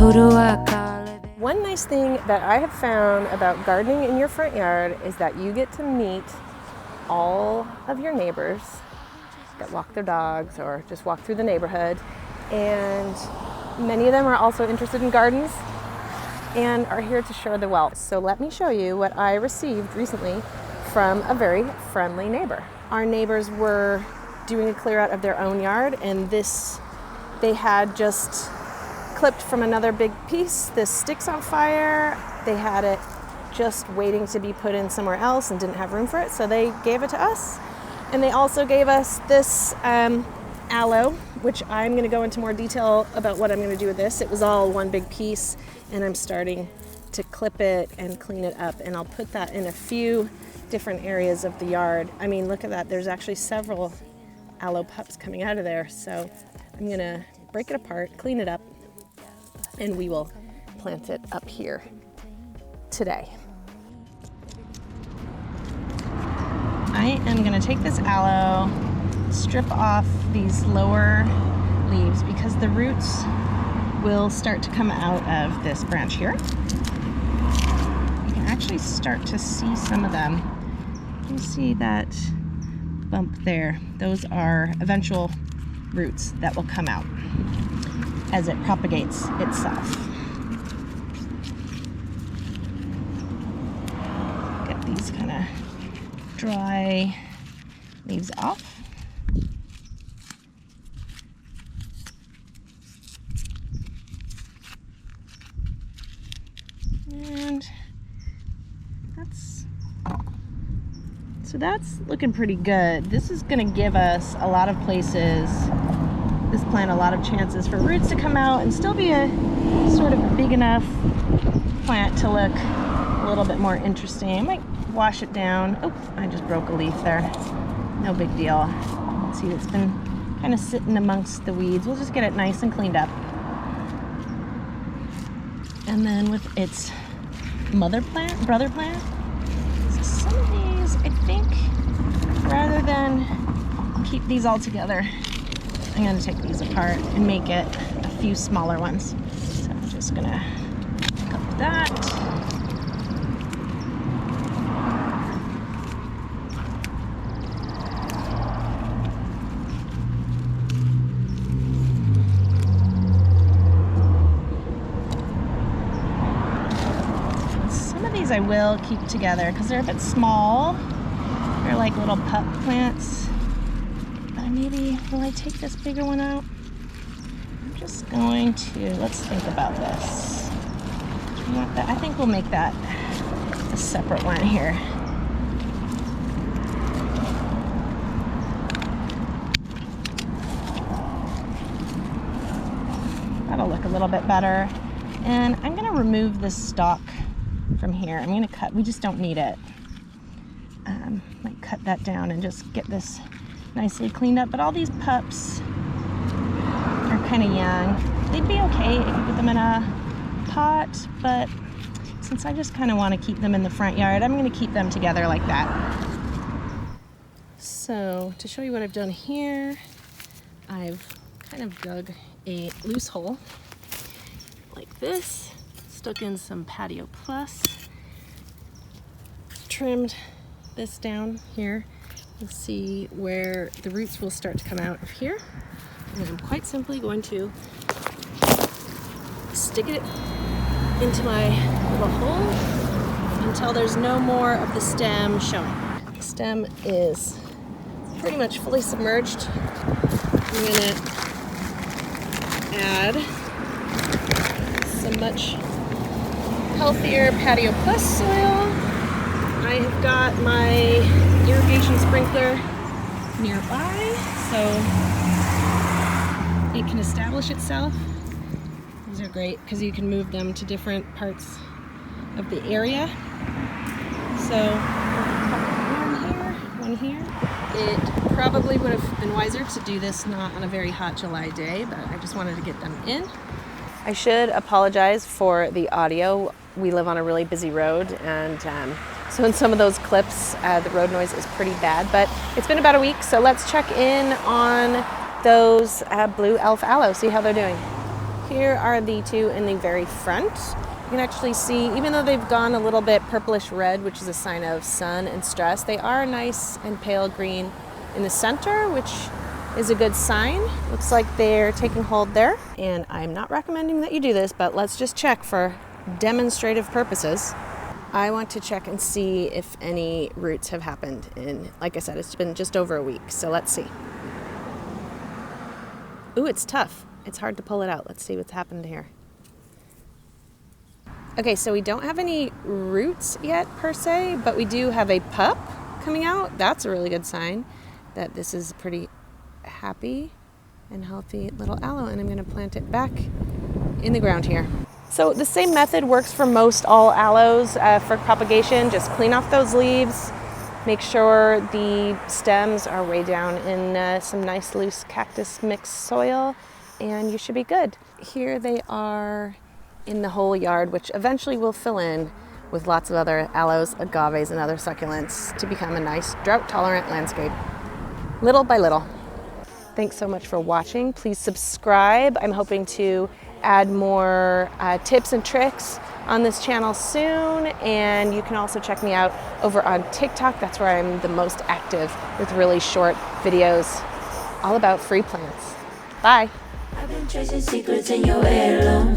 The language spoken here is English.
Who do I call it? One nice thing that I have found about gardening in your front yard is that you get to meet all of your neighbors that walk their dogs or just walk through the neighborhood, and many of them are also interested in gardens and are here to share the wealth. So let me show you what I received recently from a very friendly neighbor. Our neighbors were doing a clear out of their own yard, and this they had just clipped from another big piece. This stick's on fire. They had it just waiting to be put in somewhere else and didn't have room for it, so they gave it to us. And they also gave us this aloe, which I'm going to go into more detail about what I'm going to do with this. It was all one big piece, and I'm starting to clip it and clean it up, and I'll put that in a few different areas of the yard. I mean, look at that. There's actually several aloe pups coming out of there, so I'm going to break it apart, clean it up, and we will plant it up here today. I am going to take this aloe, strip off these lower leaves because the roots will start to come out of this branch here. You can actually start to see some of them. You see that bump there. Those are eventual roots that will come out as it propagates itself. Get these kind of dry leaves off. And that's looking pretty good. This is going to give us a lot of places, this plant a lot of chances for roots to come out and still be a sort of big enough plant to look a little bit more interesting. I might wash it down. Oh, I just broke a leaf there. No big deal. Let's see, it's been kind of sitting amongst the weeds. We'll just get it nice and cleaned up. And then with its brother plant, so some of these, I think, rather than keep these all together, I'm going to take these apart and make it a few smaller ones. So I'm just going to cut that. I will keep together because they're a bit small. They're like little pup plants. But maybe, will I take this bigger one out? I'm just going to, let's think about this. Do you want that? I think we'll make that a separate one here. That'll look a little bit better. And I'm going to remove this stalk from here. I'm going to cut, we just don't need it. Might cut that down and just get this nicely cleaned up. But all these pups are kind of young. They'd be okay if you put them in a pot, but since I just kind of want to keep them in the front yard, I'm going to keep them together like that. So to show you what I've done here, I've kind of dug a loose hole like this, stuck in some Patio Plus, trimmed this down here. You'll see where the roots will start to come out of here. And I'm quite simply going to stick it into my little hole until there's no more of the stem showing. The stem is pretty much fully submerged. I'm going to add some much healthier Patio Plus soil. I have got my irrigation sprinkler nearby, so it can establish itself. These are great because you can move them to different parts of the area. So one here. It probably would have been wiser to do this not on a very hot July day, but I just wanted to get them in. I should apologize for the audio. We live on a really busy road, and so in some of those clips, the road noise is pretty bad, but it's been about a week, so let's check in on those Blue Elf Aloes, see how they're doing. Here are the two in the very front. You can actually see, even though they've gone a little bit purplish red, which is a sign of sun and stress, they are nice and pale green in the center, which is a good sign. Looks like they're taking hold there. And I'm not recommending that you do this, but let's just check for demonstrative purposes. I want to check and see if any roots have happened in, like I said, it's been just over a week, so let's see. Ooh, it's tough. It's hard to pull it out. Let's see what's happened here. Okay, so we don't have any roots yet per se, but we do have a pup coming out. That's a really good sign that this is a pretty happy and healthy little aloe, and I'm going to plant it back in the ground here. So the same method works for most all aloes for propagation. Just clean off those leaves, make sure the stems are way down in some nice loose cactus mixed soil, and you should be good. Here they are in the whole yard, which eventually will fill in with lots of other aloes, agaves, and other succulents to become a nice drought-tolerant landscape, little by little. Thanks so much for watching. Please subscribe. I'm hoping to add more tips and tricks on this channel soon, and you can also check me out over on TikTok. That's where I'm the most active with really short videos all about free plants. Bye. I've been chasing secrets in your heirloom.